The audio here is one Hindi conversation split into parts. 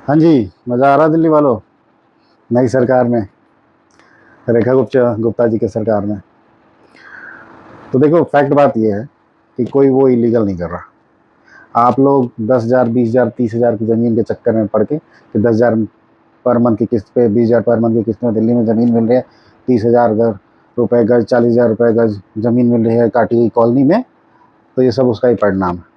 हाँ जी, मज़ा आ रहा दिल्ली वालों, नई सरकार में, रेखा गुप्ता जी के सरकार में। तो देखो फैक्ट बात ये है कि कोई वो इलीगल नहीं कर रहा। आप लोग 10,000, 20,000, 30,000 की ज़मीन के चक्कर में पड़ के कि 10,000 पर मंथ की किस्त पे, 20,000 पर मंथ की किस्त में दिल्ली में ज़मीन मिल रही है, 30,000 रुपये गज, 40,000 रुपये गज ज़मीन मिल रही है काटी हुई कॉलोनी में। तो ये सब उसका ही परिणाम है।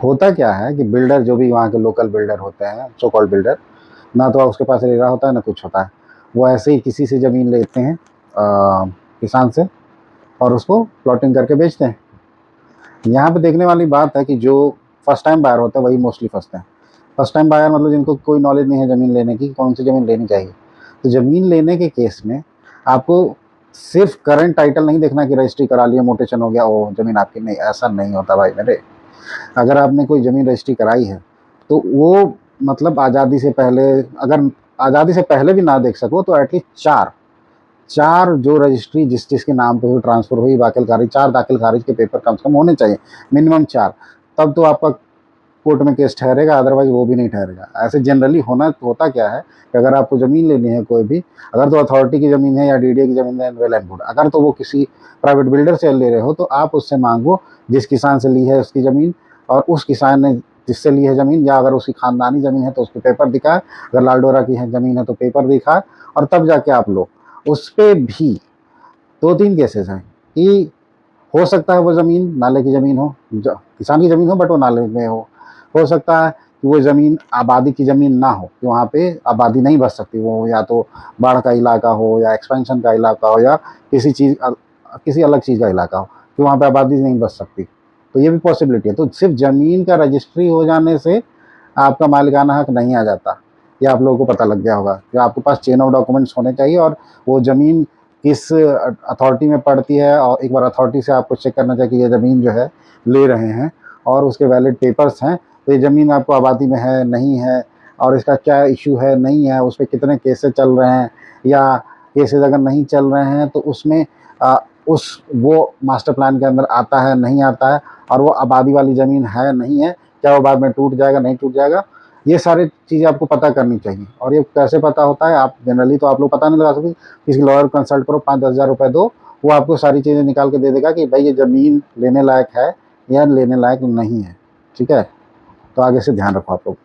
होता क्या है कि बिल्डर, जो भी वहाँ के लोकल बिल्डर होते हैं, सो कॉल्ड बिल्डर, ना तो उसके पास रेरा होता है ना कुछ होता है। वो ऐसे ही किसी से ज़मीन लेते हैं, किसान से, और उसको प्लॉटिंग करके बेचते हैं। यहाँ पे देखने वाली बात है कि जो फर्स्ट टाइम बायर होता है वही मोस्टली फंसते हैं। फर्स्ट टाइम बायर मतलब जिनको कोई नॉलेज नहीं है ज़मीन लेने की, कौन सी ज़मीन लेनी चाहिए। तो ज़मीन लेने के केस में आपको सिर्फ करंट टाइटल नहीं देखना कि रजिस्ट्री करा लिया, मोटेशन हो गया, वो ज़मीन आपकी, नहीं, ऐसा नहीं होता भाई मेरे। अगर आपने कोई ज़मीन रजिस्ट्री कराई है तो वो मतलब आज़ादी से पहले, अगर आज़ादी से पहले भी ना देख सको तो एटलीस्ट चार चार जो रजिस्ट्री जिस जिसके नाम पे हुई, ट्रांसफ़र हुई, दाखिल खारिज, 4 दाखिल खारिज के पेपर कम से कम होने चाहिए, मिनिमम 4। तब तो आपका कोर्ट में केस ठहरेगा, अदरवाइज़ वो भी नहीं ठहरेगा। ऐसे जनरली होता क्या है कि अगर आपको ज़मीन लेनी है कोई भी, अगर तो अथॉरिटी की ज़मीन है या डीडीए की ज़मीन है, वेल एंड गुड। अगर तो वो किसी प्राइवेट बिल्डर से ले रहे हो तो आप उससे मांगो जिस किसान से ली है उसकी ज़मीन, और उस किसान ने जिससे ली है ज़मीन, या अगर उसकी खानदानी ज़मीन है तो उसके पेपर दिखाए, अगर लाल डोरा की है ज़मीन है तो पेपर दिखाए, और तब जाके आप लो। उस पे भी 2-3 केसेस हैं कि हो सकता है वो ज़मीन नाले की ज़मीन हो, किसान की ज़मीन हो, बट वो नाले में हो सकता है कि वो ज़मीन आबादी की ज़मीन ना हो, कि वहाँ पे आबादी नहीं बस सकती, वो या तो बाढ़ का इलाका हो, या एक्सपेंशन का इलाका हो, या किसी अलग चीज़ का इलाका हो कि वहाँ पे आबादी नहीं बस सकती। तो ये भी पॉसिबिलिटी है। तो सिर्फ ज़मीन का रजिस्ट्री हो जाने से आपका मालिकाना हक नहीं आ जाता। ये आप लोगों को पता लग गया होगा कि आपके पास चेन ऑफ डॉक्यूमेंट्स होने चाहिए, और वो ज़मीन किस अथॉरिटी में पड़ती है, और एक बार अथॉरिटी से आपको चेक करना चाहिए कि ये ज़मीन जो है ले रहे हैं और उसके वैलिड पेपर्स हैं, तो ये ज़मीन आपको आबादी में है, नहीं है, और इसका क्या इशू है, नहीं है, उस पर कितने केसेस चल रहे हैं, या केसेस अगर नहीं चल रहे हैं तो उसमें वो मास्टर प्लान के अंदर आता है, नहीं आता है, और वो आबादी वाली ज़मीन है, नहीं है, क्या वो बाद में टूट जाएगा, नहीं टूट जाएगा। ये सारी चीज़ें आपको पता करनी चाहिए। और ये कैसे पता होता है, आप जनरली तो आप लोग पता नहीं लगा सकते। किसी लॉयर कंसल्ट करो, 5-10 हज़ार रुपये दो, वो आपको सारी चीज़ें निकाल के दे देगा कि भाई ये ज़मीन लेने लायक है या लेने लायक नहीं है। ठीक है, तो आगे से ध्यान रखो आप लोग।